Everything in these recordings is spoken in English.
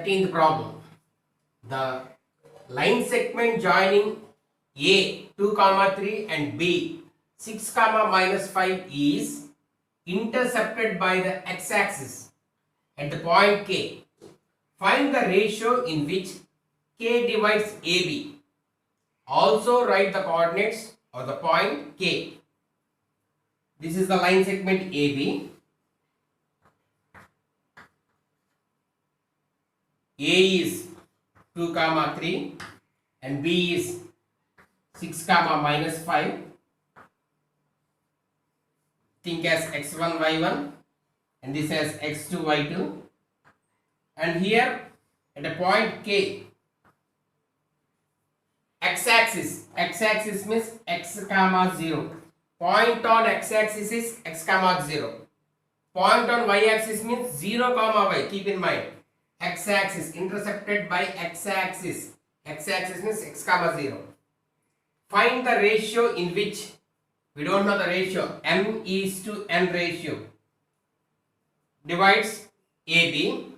13th problem. The line segment joining A 2, 3 and B 6, minus 5 is intercepted by the x-axis at the point K. Find the ratio in which K divides AB. Also write the coordinates of the point K. This is the line segment AB. A is 2, 3 and B is 6, minus 5. Think as x1, y1 and this as x2, y2. And here at a point K, x-axis means x, 0. Point on x-axis is x, 0. Point on y-axis means 0, y. Keep in mind. X-axis intercepted by x-axis. X-axis means x, 0. Find the ratio in which, we don't know the ratio, m is to n ratio, divides AB.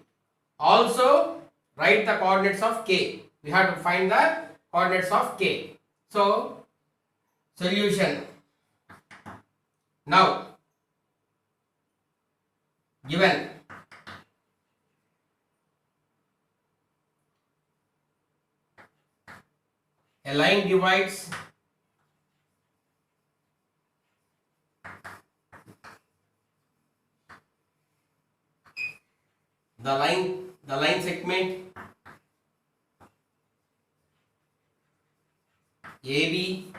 Also write the coordinates of K. We have to find the coordinates of K. So solution. Now given a line divides the line segment AB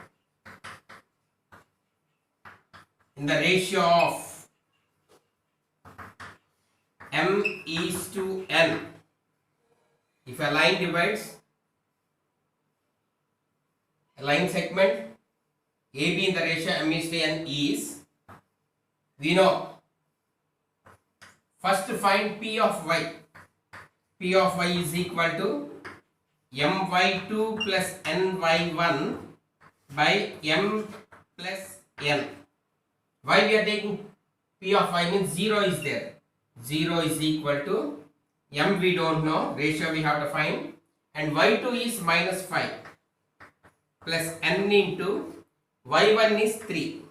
in the ratio of m is to n. If a line divides a line segment AB in the ratio m is to n is, we know, first find P of y. P of y is equal to my2 plus ny1 by m plus n. Why we are taking P of y means 0 is there. 0 is equal to m, we don't know, ratio we have to find, and y2 is minus 5 plus n into y1 is 3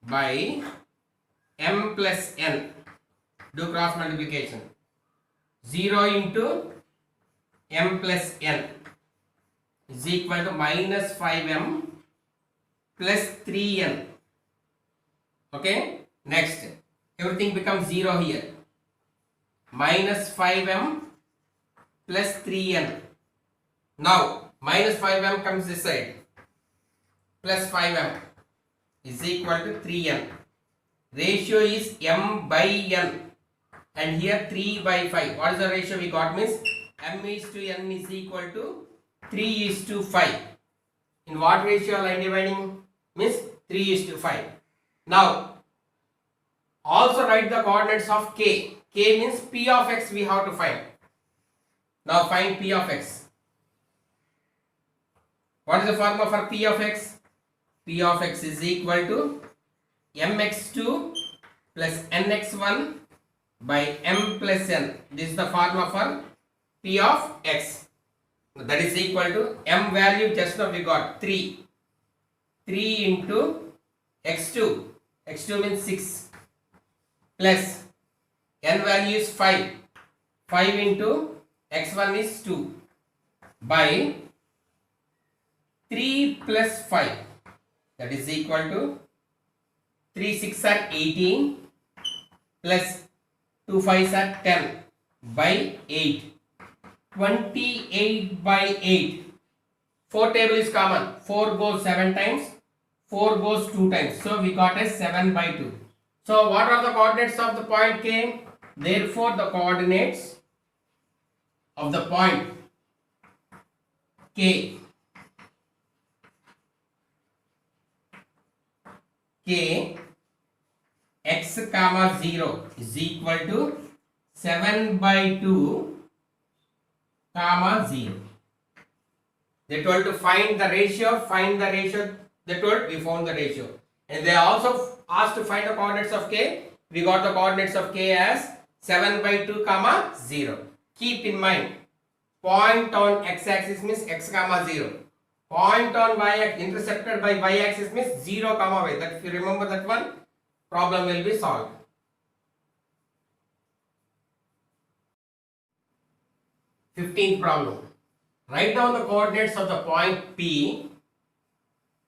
by m plus n. Do cross multiplication. 0 into m plus n is equal to minus 5m plus 3n. Okay, next everything becomes 0 here. Minus 5m plus 3n. Now minus 5m comes this side, plus 5m is equal to 3n. Ratio is m by n, and here 3 by 5. What is the ratio we got? Means m is to n is equal to 3 is to 5. In what ratio line dividing? Means 3 is to 5. Now also write the coordinates of K. K means P of x we have to find. Now find P of x. What is the formula for P of x? P of x is equal to mx2 plus nx1 by m plus n. This is the formula for P of x. That is equal to m value just now we got 3. 3 into x2. x2 means 6 plus n value is 5. 5 into x1 is 2 by 3 plus 5. That is equal to 3 6 are 18 plus 2 5 are 10 by 8. 28 by 8. 4 table is common. 4 goes 7 times. 4 goes 2 times. So we got a 7 by 2. So what are the coordinates of the point K? Therefore the coordinates of the point K x, 0 is equal to 7 by 2, 0. They told to find the ratio, they told we found the ratio. And they also asked to find the coordinates of K. We got the coordinates of K as 7 by 2, 0. keep in mind, point on x-axis means x comma 0. Point on y-axis intercepted by y-axis means 0 comma y. That if you remember that one, problem will be solved. Fifteenth problem. Write down the coordinates of the point P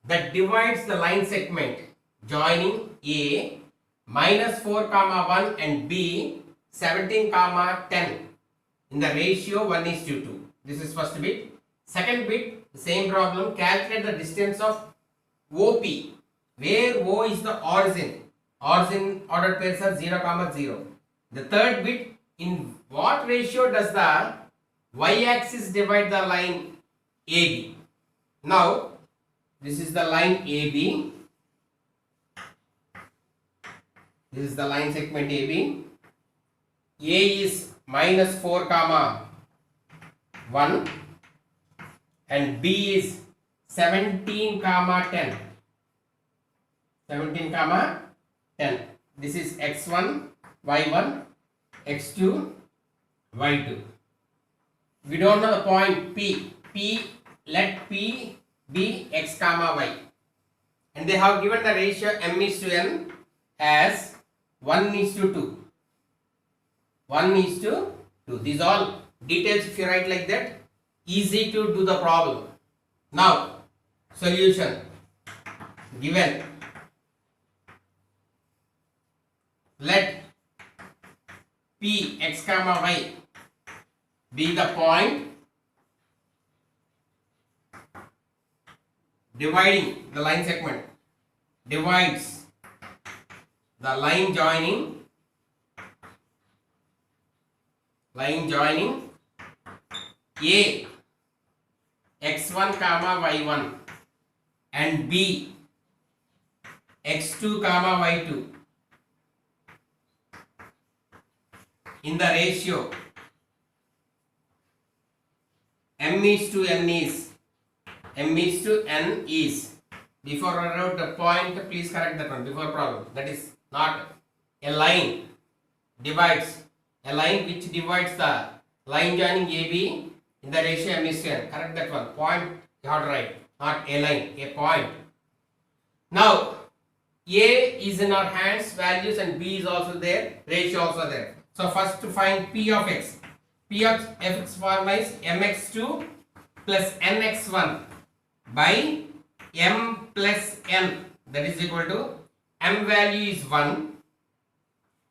that divides the line segment joining A minus 4 comma 1 and B 17 comma 10 in the ratio 1:2. This is first bit. Second bit, the same problem. Calculate the distance of OP, where O is the origin. Origin ordered pairs are 0 comma 0. The third bit, in what ratio does the y-axis divide the line AB? Now, this is the line AB. This is the line segment AB. A is minus 4 comma 1 and B is 17 comma 10. 17 comma 10. This is x1, y1, x2, y2. We don't know the point P. Let P be x comma y. And they have given the ratio m:n as 1:2. 1:2. These all details, if you write like that, easy to do the problem. Now, solution given. Let P x comma y be the point dividing the line segment, divides the line joining A x1 comma y1 and B x2 comma y2 in the ratio m:n is, before I wrote the point, please correct that one before problem. That is not a line divides, a line which divides the line joining AB in the ratio m:n. Correct that one. Point you have to write, not a line, a point. Now, A is in our hands, values, and B is also there, ratio also there. So first to find P of x. P of x formula is mx2 plus nx1 by m plus n, that is equal to m value is 1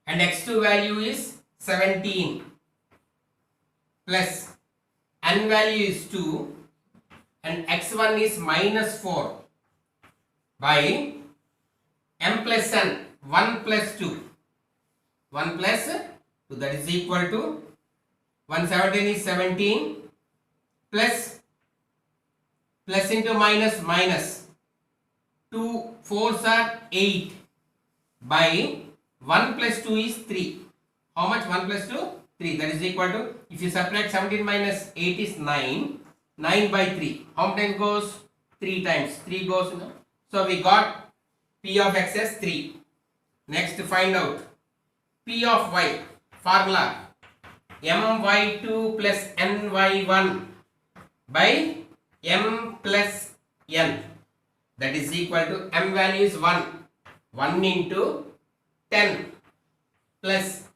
and x2 value is 17 plus n value is 2 and x1 is minus 4 by m plus n, 1 plus 2. 1 plus 2, that is equal to 117 is 17 plus into minus minus 2 4s are 8 by 1 plus 2 is 3. How much? 1 plus 2? 3. That is equal to, if you subtract 17 minus 8 is 9. 9 by 3. How many times goes? 3 times. 3 goes, no? So we got P of x as 3. Next to find out P of y. Formula my2 plus ny1 by m plus n, that is equal to m value is 1. 1 into 10 plus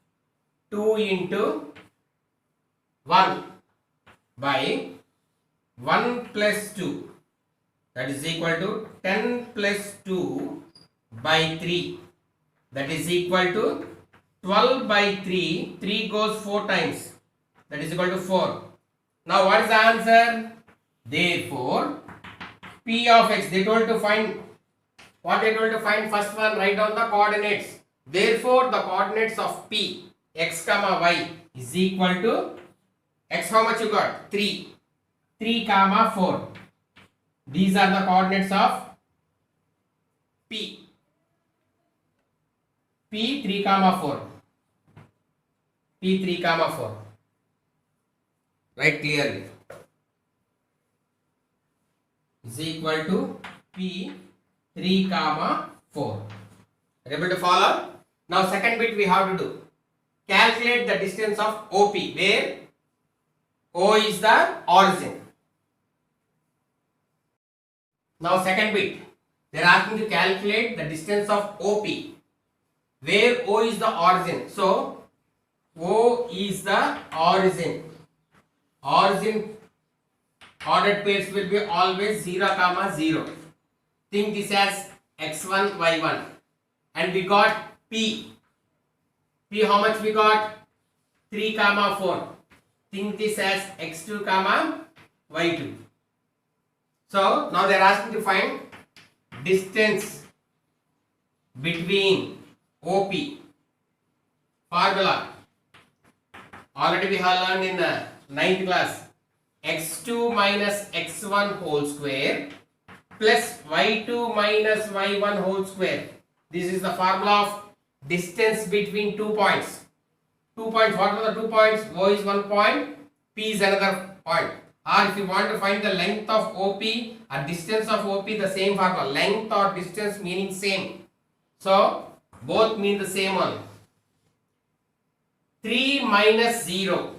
2 into 1 by 1 plus 2, that is equal to 10 plus 2 by 3, that is equal to 12 by 3. 3 goes 4 times, that is equal to 4. Now what is the answer? Therefore, P of x, they told to find, what they told to find? First one, write down the coordinates. Therefore, the coordinates of P x comma y is equal to x, how much you got? 3. 3 comma 4. These are the coordinates of P. P 3 comma 4. P 3 comma 4. Write clearly. Is equal to P 3 comma 4. Able to follow? Now second bit we have to do. Calculate the distance of OP, where O is the origin. Now second bit, they are asking to calculate the distance of OP, where O is the origin. So O is the origin. Origin ordered pairs will be always 0, 0. Think this as x1, y1, and we got P. P how much we got? 3, 4. Think this as x2, y2. So now they are asking to find distance between OP. Formula already we have learned in the 9th class. x2 minus x1 whole square plus y2 minus y1 whole square. This is the formula of distance between 2 points. 2 points, what are the 2 points? O is 1 point, P is another point. Or if you want to find the length of OP or distance of OP, the same formula. Length or distance meaning same. So both mean the same one. 3 minus 0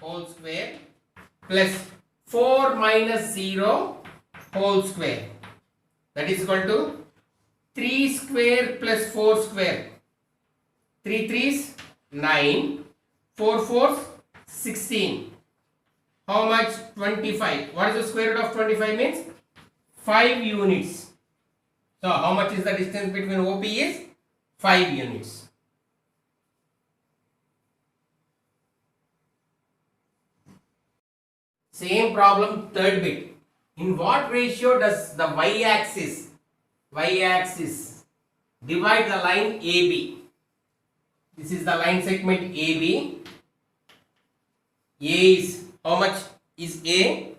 whole square plus 4 minus 0 whole square. That is equal to 3 square plus 4 square. 3 3s 9, 4 4s 16. How much? 25. What is the square root of 25 means? 5 units. So how much is the distance between OP is? 5 units. Same problem, third bit. In what ratio does the y-axis divide the line AB? This is the line segment AB. A is, how much is A?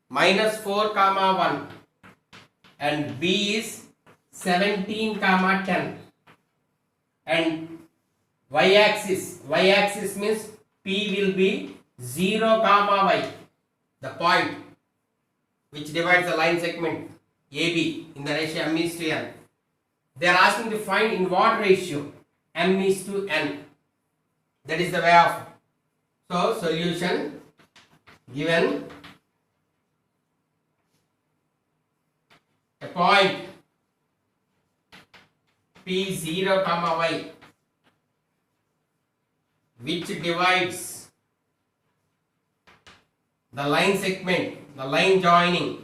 Minus 4, 1. And B is 17, 10. And y-axis means P will be 0, y. The point which divides the line segment AB in the ratio m is to n. They are asking to find in what ratio m is to n. That is the way of. So solution given a point P 0, y which divides the line segment, the line joining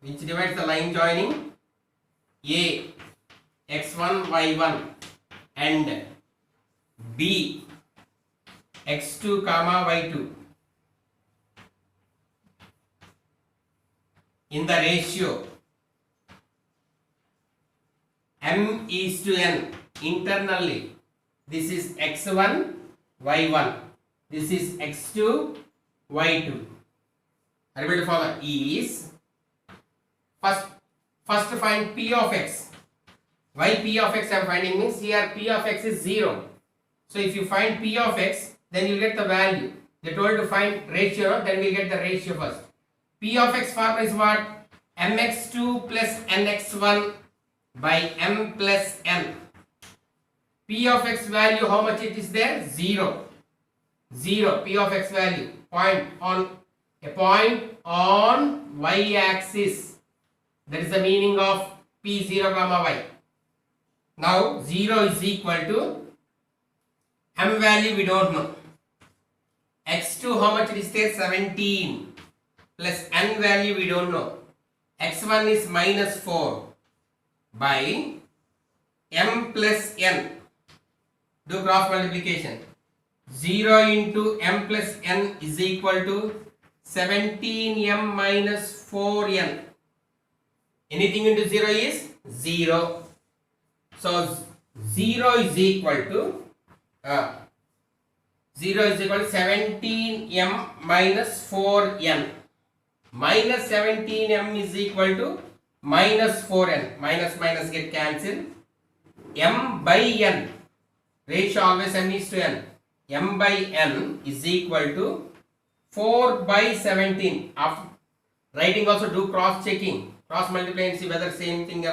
which divides the line joining A x1 y1 and B x2 y2 in the ratio m is to n. Internally this is x1 y1, this is x2 y2. Are you able to follow? Is first find P of x. Why P of x I am finding means here P of x is 0. So if you find P of x, then you get the value. They told to find ratio, then we get the ratio first. P of x formula is what? mx2 plus nx1 by m plus n. P of x value, how much it is there? 0. 0. P of x value. A point on y-axis. That is the meaning of P0, y. Now 0 is equal to m value we don't know. x2 how much it is there? 17 plus n value we don't know. x1 is minus 4 by m plus n. Do cross multiplication. 0 into m plus n is equal to 17m minus 4n. Anything into 0 is 0. So 0 is equal to 17m minus 4n. Minus 17m is equal to minus 4n. Minus get cancelled. M by n. Ratio always m is to n. M by n is equal to 4 by 17. After writing also do cross checking. Cross multiply and see whether same thing.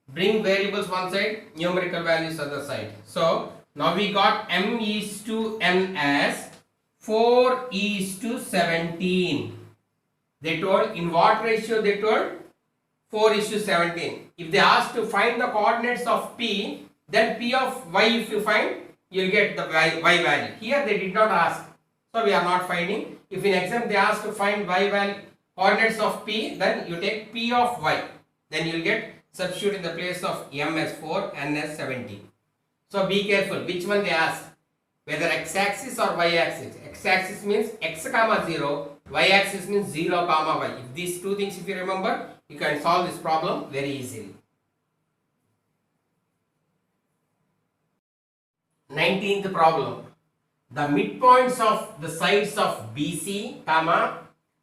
Bring variables one side, numerical values other side. So Now we got m is to n as 4 is to 17. They told in what ratio they told 4 is to 17. If they ask to find the coordinates of p, then p of y if you find, you'll get the y value. Here they did not ask, so we are not finding. If in exam they ask to find y value coordinates of p, then you take p of y. Then you'll get substitute in the place of m as 4, n as 17. So be careful which one they ask, whether x-axis or y-axis. X-axis means x comma 0, y-axis means 0 comma y. If these two things if you remember, you can solve this problem very easily. 19th problem. The midpoints of the sides of BC, comma,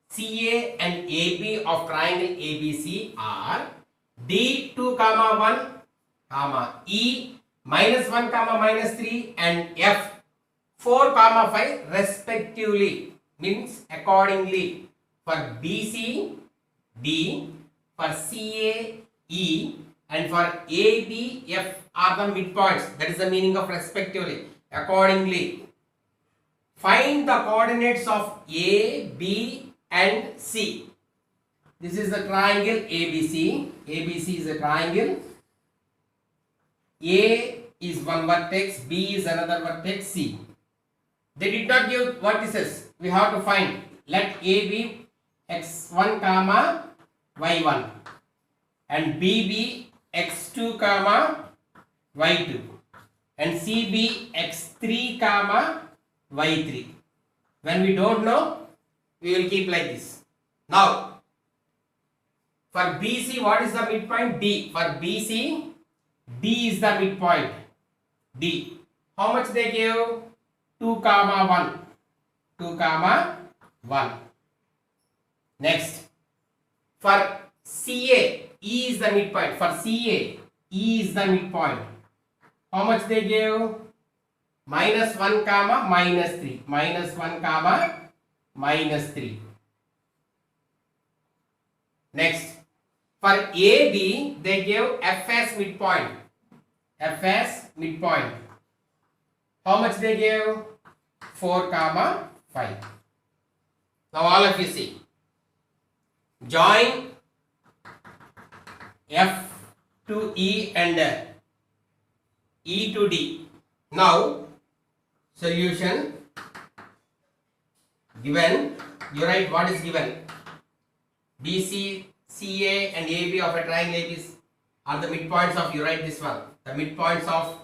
CA and AB of triangle ABC are D2 comma 1 comma E minus 1 comma minus 3 and F 4 comma 5 respectively. Means accordingly for BC D, for CA E and for AB F are the midpoints. That is the meaning of respectively. Accordingly, find the coordinates of A, B and C. This is the triangle ABC. ABC is a triangle. A is one vertex, B is another vertex, C. They did not give vertices. We have to find. Let A be x1 comma y1 and B be x2 comma y2 and C be x3 comma y3. When we don't know, we will keep like this. Now, for BC, what is the midpoint? D. For BC, D is the midpoint. D. How much they gave? 2 comma 1. 2 comma 1. Next, for CA, E is the midpoint. For CA, E is the midpoint. How much they gave? Minus 1 comma minus 3. Minus 1 comma minus 3. Next, for AB, they gave F as midpoint. F as midpoint. How much they gave? 4 comma 5. Now all of you see. Join F to E and E to D. Now solution given, you write what is given. BC, CA and AB of a triangle ABC are the midpoints of, you write this one. The midpoints of,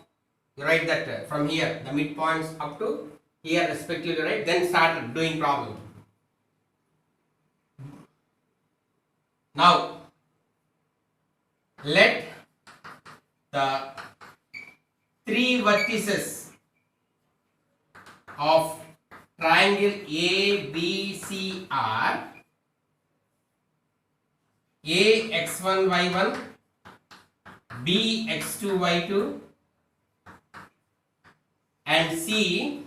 you write that from here, the midpoints up to here respectively, right? Then start doing problem. Now let the three vertices of triangle ABC are A x1 y1, B x2 y2 and C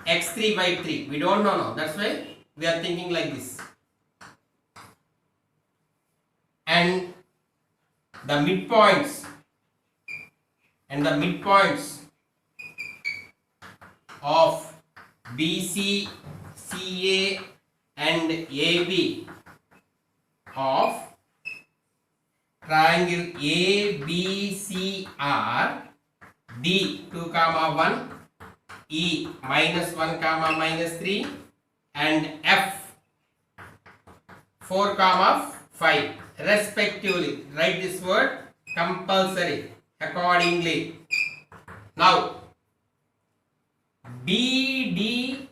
x3 y3. We don't know now, that's why we are thinking like this. And the midpoints of BC, CA and AB of triangle ABC are D 2 comma 1, E minus 1 comma minus 3 and F 4 comma 5 respectively. Write this word compulsory, accordingly. Now BDEF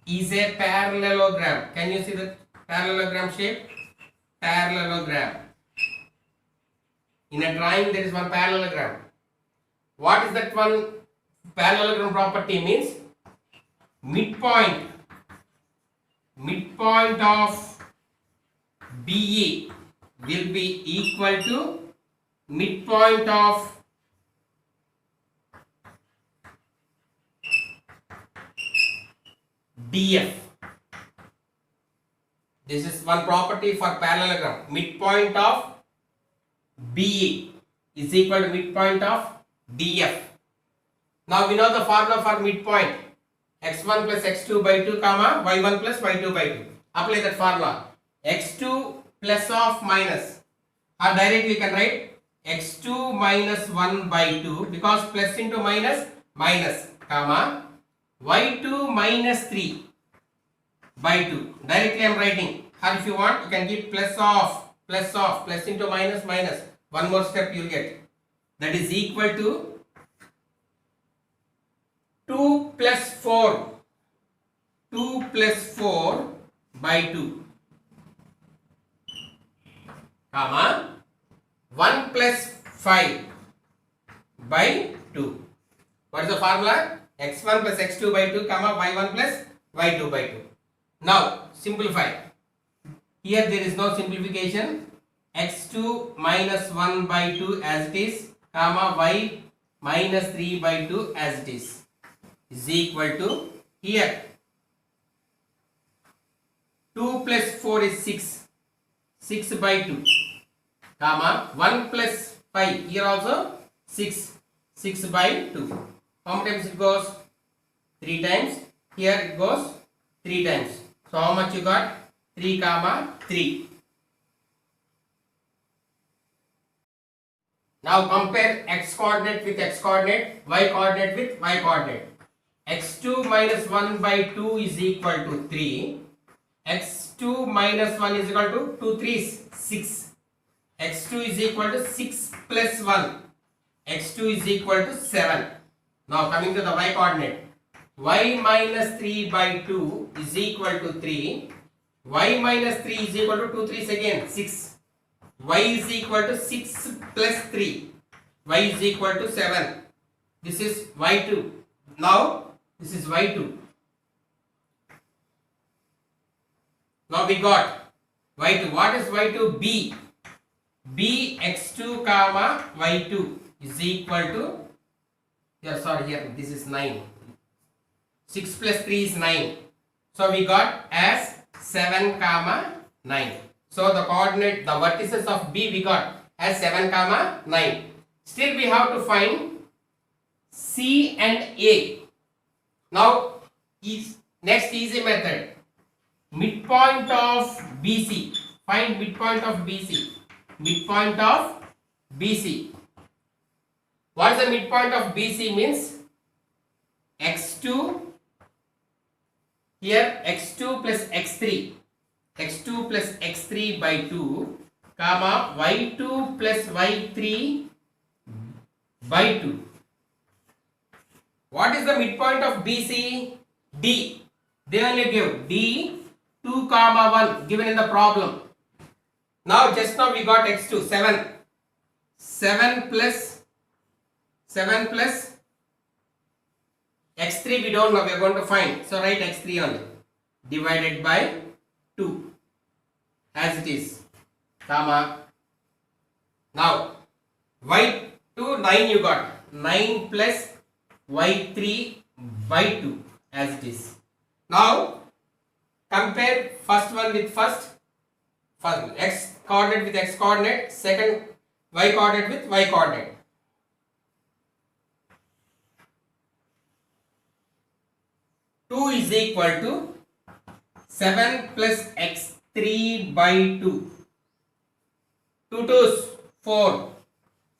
is a parallelogram. Can you see the parallelogram shape? Parallelogram. In a drawing there is one parallelogram. What is that one parallelogram property? Means midpoint of BE will be equal to midpoint of DF. This is one property for parallelogram. Midpoint of BE is equal to midpoint of DF. Now we know the formula for midpoint. X1 plus X2 by 2 comma Y1 plus Y2 by 2. Apply that formula. X2 plus of minus, or directly we can write X2 minus 1 by 2, because plus into minus minus, comma Y2 minus 3 by 2. Directly I am writing, or if you want you can give plus into minus minus. One more step you will get. That is equal to 2 plus 4. 2 plus 4 by 2, comma 1 plus 5 by 2. What is the formula? X1 plus X2 by 2 comma Y1 plus Y2 by 2. Now simplify. Here there is no simplification. X2 minus 1 by 2 as it is, comma Y minus 3 by 2 as it is equal to, here 2 plus 4 is 6. 6 by 2, comma 1 plus 5, here also 6. 6 by 2. How many times it goes? 3 times. Here it goes 3 times. So how much you got? 3 comma 3. Now compare x coordinate with x coordinate, y coordinate with y coordinate. X2 minus 1 by 2 is equal to 3. X2 minus 1 is equal to 2 3s 6. X2 is equal to 6 plus 1. X2 is equal to 7. Now coming to the y coordinate. Y minus 3 by 2 is equal to 3. Y minus 3 is equal to 2 3s again 6. Y is equal to 6 plus 3. Y is equal to 7. This is y2. Now this is y2. Now we got y2. What is y2? B. B x2 comma y2 is equal to, here this is 9. 6 plus 3 is 9. So we got as 7 comma 9. So the coordinate, the vertices of B we got as 7 comma 9. Still we have to find C and A. Now next easy method. Midpoint of BC. Find midpoint of BC. Midpoint of BC. What is the midpoint of BC means? X2, here X2 plus X3. X2 plus X3 by 2, comma Y2 plus Y3 by 2. What is the midpoint of BC? D. They only give D 2 comma 1 given in the problem. Now just now we got X2 7. 7 plus X3 we don't know, we are going to find. So write X3 only. Divided by 2 as it is, comma. Now y2 9 you got. 9 plus y3 by 2 as it is. Now compare first one with first x coordinate with x coordinate, second y coordinate with y coordinate. Two is equal to 7 plus x3 by 2. 2 2's 4.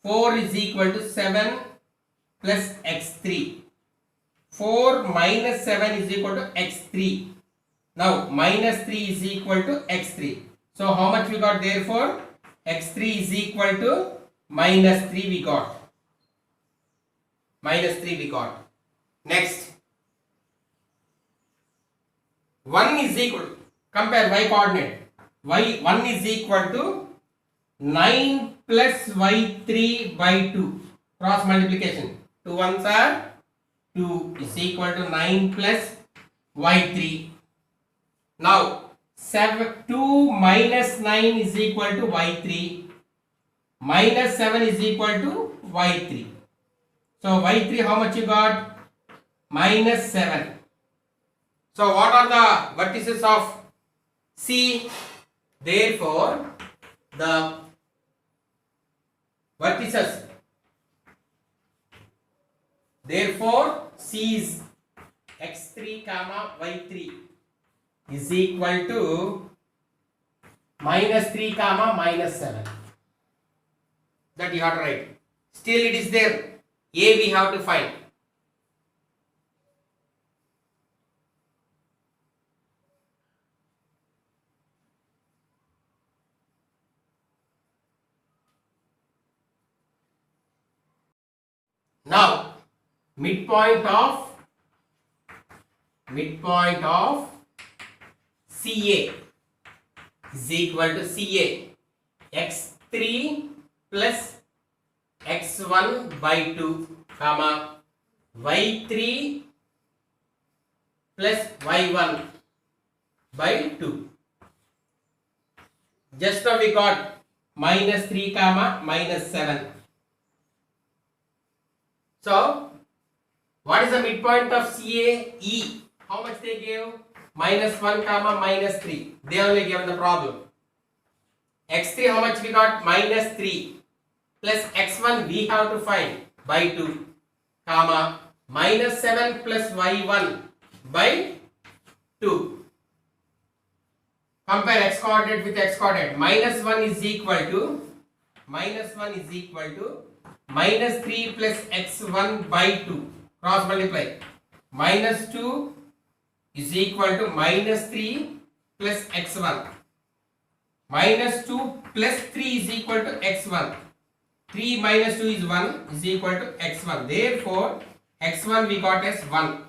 4 is equal to 7 plus x3. 4 minus 7 is equal to x3. Now minus 3 is equal to x3. So how much we got? Therefore x3 is equal to minus 3 we got. Minus 3 we got. Next. 1 is equal, compare y coordinate. Y1 is equal to 9 plus y3 by 2. Cross multiplication. 2 ones are 2 is equal to 9 plus y3. Now 2 minus 9 is equal to y3. Minus 7 is equal to y3. So y3 how much you got? Minus 7. So what are the vertices of C? Therefore the vertices. Therefore, C is x3 comma y3 is equal to minus 3 comma minus 7. That you have to write. Still it is there. A we have to find. Now, midpoint of CA is equal to CA x3 plus x1 by 2 comma y3 plus y1 by 2. Just now we got minus 3 comma minus 7. So, what is the midpoint of CA? E. How much they gave? Minus 1 comma minus 3. They only given the problem. X3 how much we got? Minus 3 plus x1 we have to find by 2 comma minus 7 plus y1 by 2. Compare x coordinate with x coordinate. Minus 1 is equal to minus 3 plus x1 by 2. Cross multiply. Minus 2 is equal to minus 3 plus x1. Minus 2 plus 3 is equal to x1. 3 minus 2 is 1 is equal to x1. Therefore, x1 we got as 1.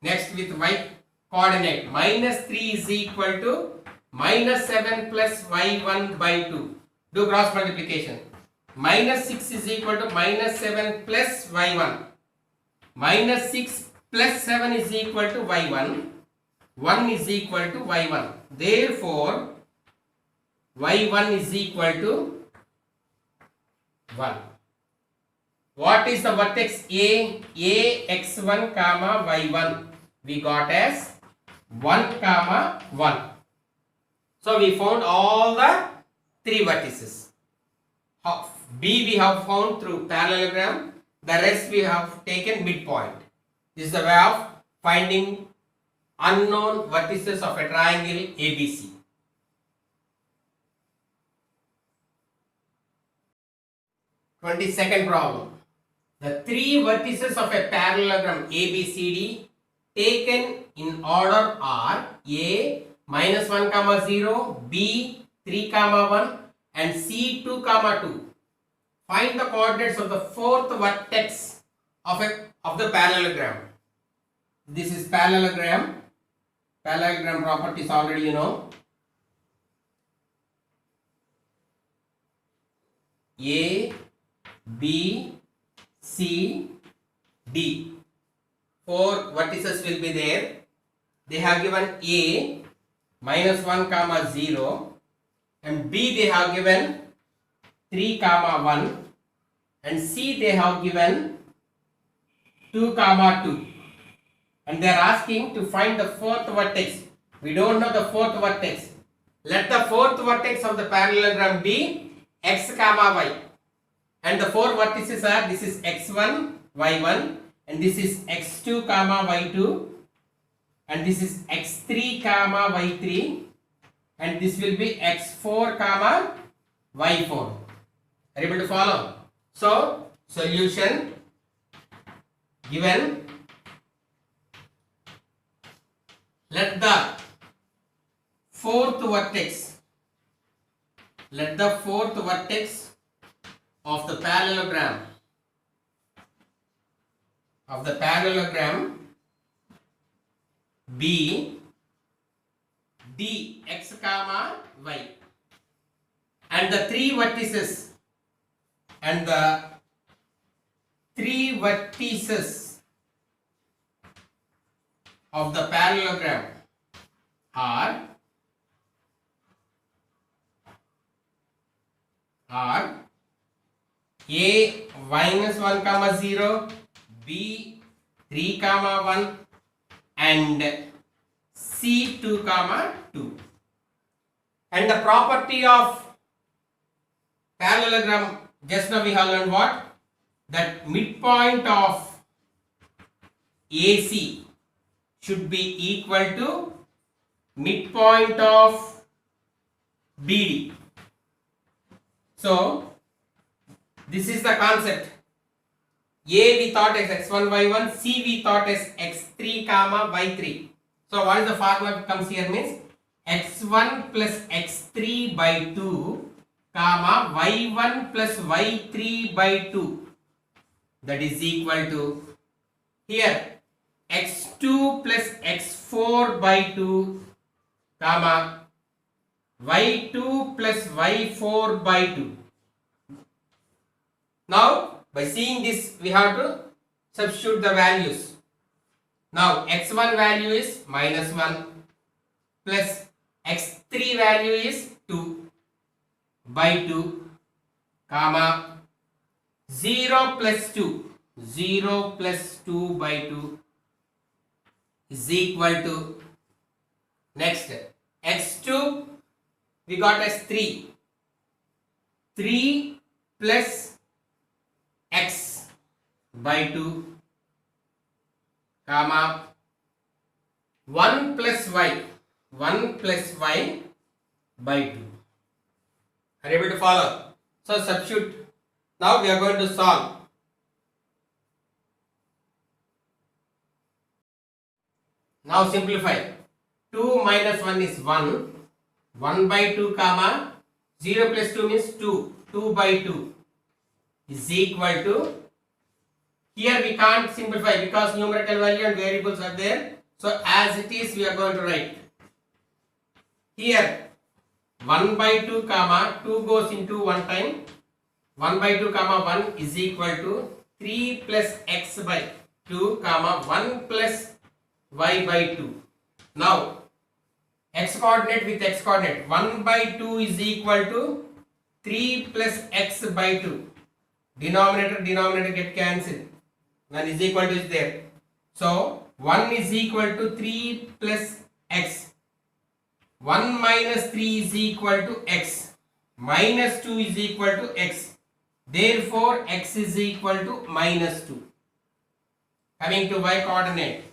Next with y coordinate. Minus 3 is equal to minus 7 plus y1 by 2. Do cross multiplication. Minus 6 is equal to minus 7 plus y1. Minus 6 plus 7 is equal to y1. 1 is equal to y1. Therefore, y1 is equal to 1. What is the vertex A? A x1 comma y1 we got as 1 comma 1. So we found all the 3 vertices. B we have found through parallelogram. The rest we have taken midpoint. This is the way of finding unknown vertices of a triangle ABC. Second problem. The 3 vertices of a parallelogram ABCD taken in order are A minus 1 comma 0, B 3 comma 1 and C 2 comma 2. Find the coordinates of the 4th vertex of the parallelogram. This is parallelogram. Parallelogram properties already you know. A, B, C, D. 4 vertices will be there. They have given A minus 1 comma 0 and B they have given 3 comma 1 and C they have given 2 comma 2 and they are asking to find the 4th vertex. We don't know the 4th vertex. Let the 4th vertex of the parallelogram be x comma y and the 4 vertices are this is x1 y1 and this is x2 comma y2 and this is x3 comma y3 and this will be x4 comma y4. Are you able to follow? So, solution given. Let the 4th vertex of the parallelogram be D x comma y and the 3 vertices of the parallelogram are A minus 1 comma 0, B 3 comma 1 and C 2 comma 2. And the property of parallelogram just now we have learned what? That midpoint of AC should be equal to midpoint of BD. So this is the concept. A we thought as x1 y1, C we thought as x3 comma y3. So what is the formula comes here means x1 plus x3 by 2 comma y1 plus y3 by 2, that is equal to here x2 plus x4 by 2 comma y2 plus y4 by 2. Now by seeing this we have to substitute the values. Now x1 value is minus 1 plus x3 value is 2 by 2 comma 0 plus 2 by 2 is equal to next x2 we got as 3 plus x by 2 comma 1 plus y by 2. Are you able to follow? So substitute. Now we are going to solve. Now simplify. 2 minus 1 is 1. 1 by 2 comma 0 plus 2 means 2. 2 by 2 is equal to, here we can't simplify because numerical value and variables are there. So as it is we are going to write. Here 1 by 2 comma 2 goes into 1 time. 1 by 2 comma 1 is equal to 3 plus x by 2 comma 1 plus y by 2. Now x coordinate with x coordinate, 1 by 2 is equal to 3 plus x by 2. Denominator get cancelled. 1 is equal to is there. So 1 is equal to 3 plus x. 1 minus 3 is equal to x. Minus 2 is equal to x. Therefore x is equal to minus 2. Coming to y coordinate.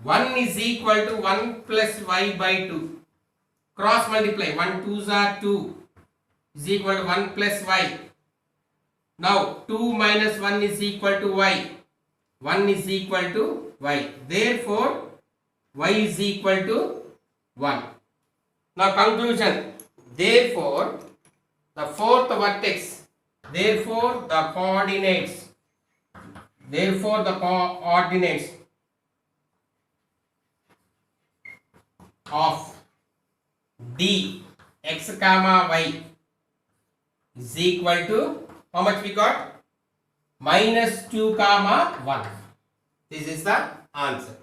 1 is equal to 1 plus y by 2. Cross multiply. 1 2s are 2 is equal to 1 plus y. Now 2 minus 1 is equal to y. 1 is equal to y. Therefore y is equal to 1. Now conclusion. Therefore the fourth vertex. Therefore the coordinates of D x comma y is equal to, how much we got? Minus 2 comma 1. This is the answer.